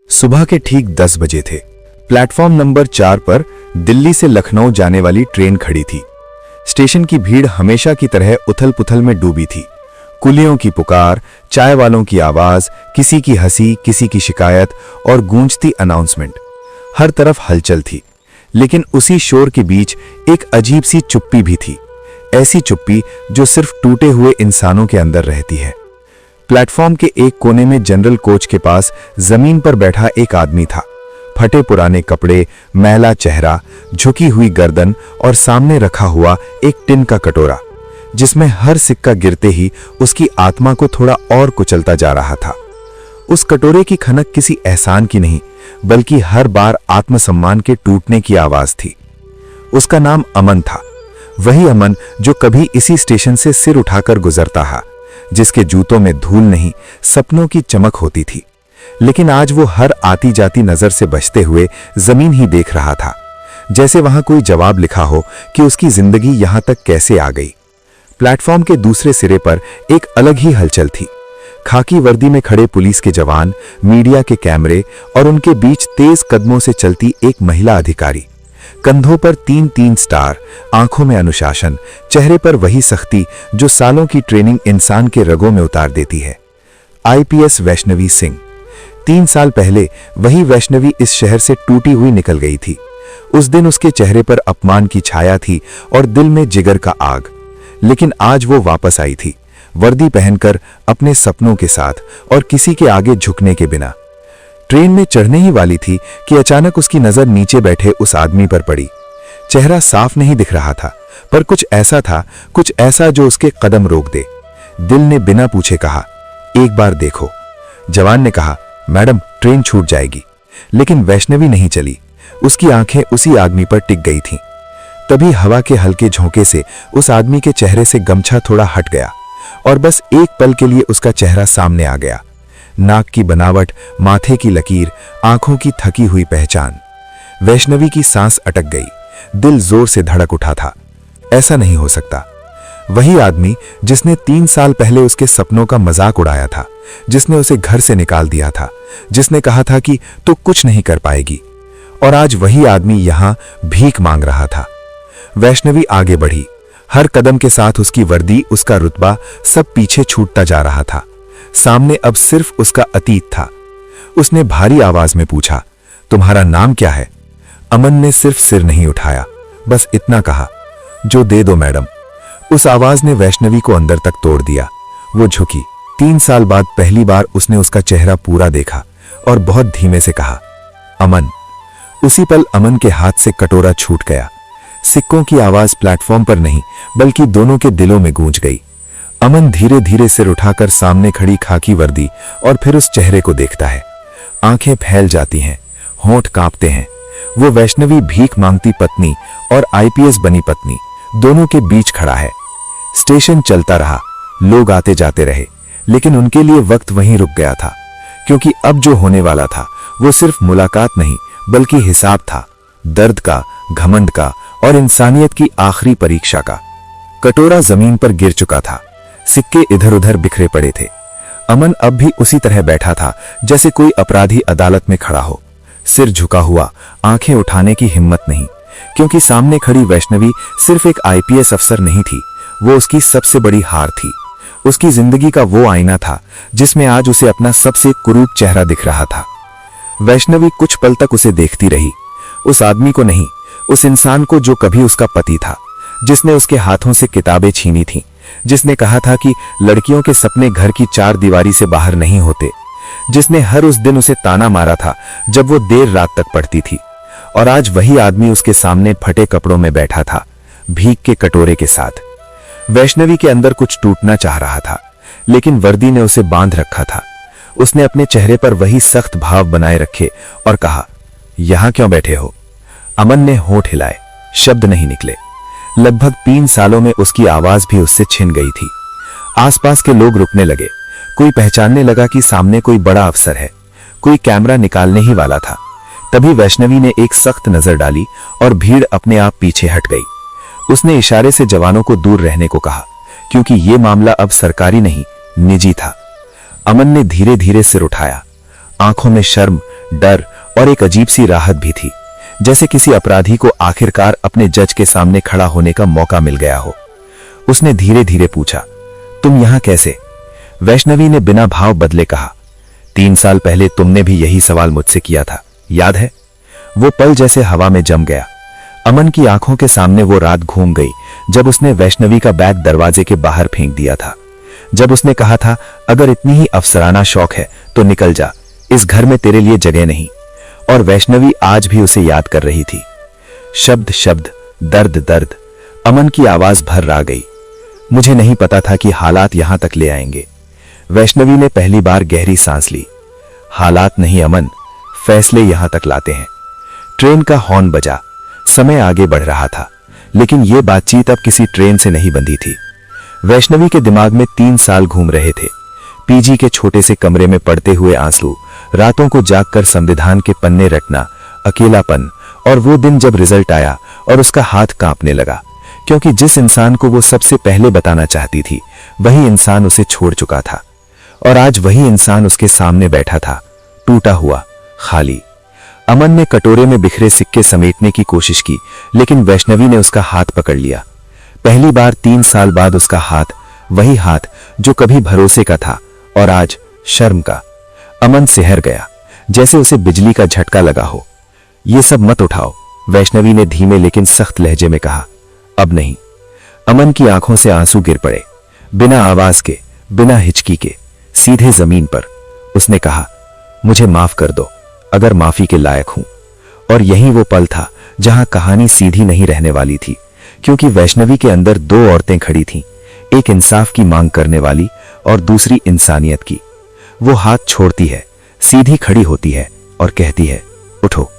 सुबह के ठीक 10 बजे थे। प्लेटफॉर्म नंबर 4 पर दिल्ली से लखनऊ जाने वाली ट्रेन खड़ी थी। स्टेशन की भीड़ हमेशा की तरह उथल पुथल में डूबी थी। कुलियों की पुकार, चाय वालों की आवाज, किसी की हंसी, किसी की शिकायत और गूंजती अनाउंसमेंट। हर तरफ हलचल थी, लेकिन उसी शोर के बीच एक अजीब सी चुप्पी भी थी। ऐसी चुप्पी जो सिर्फ टूटे हुए इंसानों के अंदर रहती है। प्लेटफॉर्म के एक कोने में जनरल कोच के पास जमीन पर बैठा एक आदमी था। फटे पुराने कपड़े, मैला चेहरा, झुकी हुई गर्दन और सामने रखा हुआ एक टिन का कटोरा, जिसमें हर सिक्का गिरते ही उसकी आत्मा को थोड़ा और कुचलता जा रहा था। उस कटोरे की खनक किसी एहसान की नहीं, बल्कि हर बार आत्मसम्मान के टूटने की आवाज थी। उसका नाम अमन था। वही अमन जो कभी इसी स्टेशन से सिर उठाकर गुजरता है, जिसके जूतों में धूल नहीं, सपनों की चमक होती थी। लेकिन आज वो हर आती जाती नजर से बचते हुए जमीन ही देख रहा था, जैसे वहां कोई जवाब लिखा हो कि उसकी जिंदगी यहां तक कैसे आ गई। प्लेटफॉर्म के दूसरे सिरे पर एक अलग ही हलचल थी। खाकी वर्दी में खड़े पुलिस के जवान, मीडिया के कैमरे और उनके बीच तेज कदमों से चलती एक महिला अधिकारी। कंधों पर 3-3 स्टार, आंखों में अनुशासन, चेहरे पर वही सख्ती जो सालों की ट्रेनिंग इंसान के रगों में उतार देती है। आईपीएस वैष्णवी सिंह। 3 साल पहले वही वैष्णवी इस शहर से टूटी हुई निकल गई थी। उस दिन उसके चेहरे पर अपमान की छाया थी और दिल में जिगर का आग। लेकिन आज वो वापस आई थी, वर्दी पहनकर, अपने सपनों के साथ और किसी के आगे झुकने के बिना। ट्रेन में चढ़ने ही वाली थी कि अचानक उसकी नजर नीचे बैठे उस आदमी पर पड़ी। चेहरा साफ नहीं दिख रहा था, पर कुछ ऐसा जो उसके कदम रोक दे। दिल ने बिना पूछे कहा, एक बार देखो। जवान ने कहा, मैडम ट्रेन छूट जाएगी। लेकिन वैष्णवी नहीं चली। उसकी आंखें उसी आदमी पर टिक गई थीं। तभी हवा के हल्के झोंके से उस आदमी के चेहरे से गमछा थोड़ा हट गया और बस एक पल के लिए उसका चेहरा सामने आ गया। नाक की बनावट, माथे की लकीर, आंखों की थकी हुई पहचान। वैष्णवी की सांस अटक गई, दिल जोर से धड़क उठा था। ऐसा नहीं हो सकता। वही आदमी जिसने 3 साल पहले उसके सपनों का मजाक उड़ाया था, जिसने उसे घर से निकाल दिया था, जिसने कहा था कि तू कुछ नहीं कर पाएगी, और आज वही आदमी यहां भीख मांग रहा था। वैष्णवी आगे बढ़ी। हर कदम के साथ उसकी वर्दी, उसका रुतबा सब पीछे छूटता जा रहा था। सामने अब सिर्फ उसका अतीत था। उसने भारी आवाज में पूछा, तुम्हारा नाम क्या है? अमन ने सिर्फ सिर नहीं उठाया, बस इतना कहा, जो दे दो मैडम। उस आवाज ने वैष्णवी को अंदर तक तोड़ दिया। वो झुकी। 3 साल बाद पहली बार उसने उसका चेहरा पूरा देखा और बहुत धीमे से कहा, अमन। उसी पल अमन के हाथ से कटोरा छूट गया। सिक्कों की आवाज प्लेटफॉर्म पर नहीं, बल्कि दोनों के दिलों में गूंज गई। अमन धीरे धीरे सिर उठाकर सामने खड़ी खाकी वर्दी और फिर उस चेहरे को देखता है। आंखें फैल जाती हैं, होंठ कांपते हैं। वो वैष्णवी भीख मांगती पत्नी और आईपीएस बनी पत्नी दोनों के बीच खड़ा है। स्टेशन चलता रहा, लोग आते जाते रहे, लेकिन उनके लिए वक्त वहीं रुक गया था, क्योंकि अब जो होने वाला था वो सिर्फ मुलाकात नहीं, बल्कि हिसाब था। दर्द का, घमंड का और इंसानियत की आखिरी परीक्षा का। कटोरा जमीन पर गिर चुका था। सिक्के इधर उधर बिखरे पड़े थे। अमन अब भी उसी तरह बैठा था जैसे कोई अपराधी अदालत में खड़ा हो, सिर झुका हुआ, आंखें उठाने की हिम्मत नहीं, क्योंकि सामने खड़ी वैष्णवी सिर्फ एक आईपीएस अफसर नहीं थी, वो उसकी सबसे बड़ी हार थी। उसकी जिंदगी का वो आईना था जिसमें आज उसे अपना सबसे कुरूप चेहरा दिख रहा था। वैष्णवी कुछ पल तक उसे देखती रही, उस आदमी को नहीं, उस इंसान को जो कभी उसका पति था, जिसने उसके हाथों से किताबें छीनी थीं, जिसने कहा था कि लड़कियों के सपने घर की 4 दीवारी से बाहर नहीं होते, जिसने हर उस दिन उसे ताना मारा था जब वो देर रात तक पढ़ती थी। और आज वही आदमी उसके सामने फटे कपड़ों में बैठा था, भीख के कटोरे के साथ। वैष्णवी के अंदर कुछ टूटना चाह रहा था, लेकिन वर्दी ने उसे बांध रखा था। उसने अपने चेहरे पर वही सख्त भाव बनाए रखे और कहा, यहां क्यों बैठे हो? अमन ने होंठ हिलाए, शब्द नहीं निकले। लगभग 3 सालों में उसकी आवाज भी उससे छिन गई थी। आसपास के लोग रुकने लगे। कोई पहचानने लगा कि सामने कोई बड़ा अफसर है, कोई कैमरा निकालने ही वाला था। तभी वैष्णवी ने एक सख्त नजर डाली और भीड़ अपने आप पीछे हट गई। उसने इशारे से जवानों को दूर रहने को कहा, क्योंकि यह मामला अब सरकारी नहीं, निजी था। अमन ने धीरे धीरे सिर उठाया। आंखों में शर्म, डर और एक अजीब सी राहत भी थी, जैसे किसी अपराधी को आखिरकार अपने जज के सामने खड़ा होने का मौका मिल गया हो। उसने धीरे धीरे पूछा, तुम यहां कैसे? वैष्णवी ने बिना भाव बदले कहा, 3 साल पहले तुमने भी यही सवाल मुझसे किया था, याद है? वो पल जैसे हवा में जम गया। अमन की आंखों के सामने वो रात घूम गई जब उसने वैष्णवी का बैग दरवाजे के बाहर फेंक दिया था, जब उसने कहा था, अगर इतनी ही अफसराना शौक है तो निकल जा, इस घर में तेरे लिए जगह नहीं। और वैष्णवी आज भी उसे याद कर रही थी। शब्द शब्द, दर्द दर्द। अमन की आवाज भर आ गई, मुझे नहीं पता था कि हालात यहां तक ले आएंगे। वैष्णवी ने पहली बार गहरी सांस ली। हालात नहीं अमन, फैसले यहां तक लाते हैं। ट्रेन का हॉर्न बजा, समय आगे बढ़ रहा था, लेकिन यह बातचीत अब किसी ट्रेन से नहीं बंधी थी। वैष्णवी के दिमाग में 3 साल घूम रहे थे। पीजी के छोटे से कमरे में पड़ते हुए आंसू, रातों को जागकर संविधान के पन्ने रटना, अकेलापन, और वो दिन जब रिजल्ट आया और उसका हाथ कांपने लगा, क्योंकि जिस इंसान को वो सबसे पहले बताना चाहती थी, वही इंसान उसे छोड़ चुका था। और आज वही इंसान उसके सामने बैठा था, टूटा हुआ, खाली। अमन ने कटोरे में बिखरे सिक्के समेटने की कोशिश की, लेकिन वैष्णवी ने उसका हाथ पकड़ लिया। पहली बार 3 साल बाद उसका हाथ, वही हाथ जो कभी भरोसे का था और आज शर्म का। अमन सिहर गया, जैसे उसे बिजली का झटका लगा हो। ये सब मत उठाओ, वैष्णवी ने धीमे लेकिन सख्त लहजे में कहा। अब नहीं। अमन की आंखों से आंसू गिर पड़े, बिना आवाज के, बिना हिचकी के, सीधे जमीन पर। उसने कहा, मुझे माफ कर दो, अगर माफी के लायक हूं। और यही वो पल था जहां कहानी सीधी नहीं रहने वाली थी, क्योंकि वैष्णवी के अंदर 2 औरतें खड़ी थीं, एक इंसाफ की मांग करने वाली और दूसरी इंसानियत की। वो हाथ छोड़ती है, सीधी खड़ी होती है और कहती है, उठो।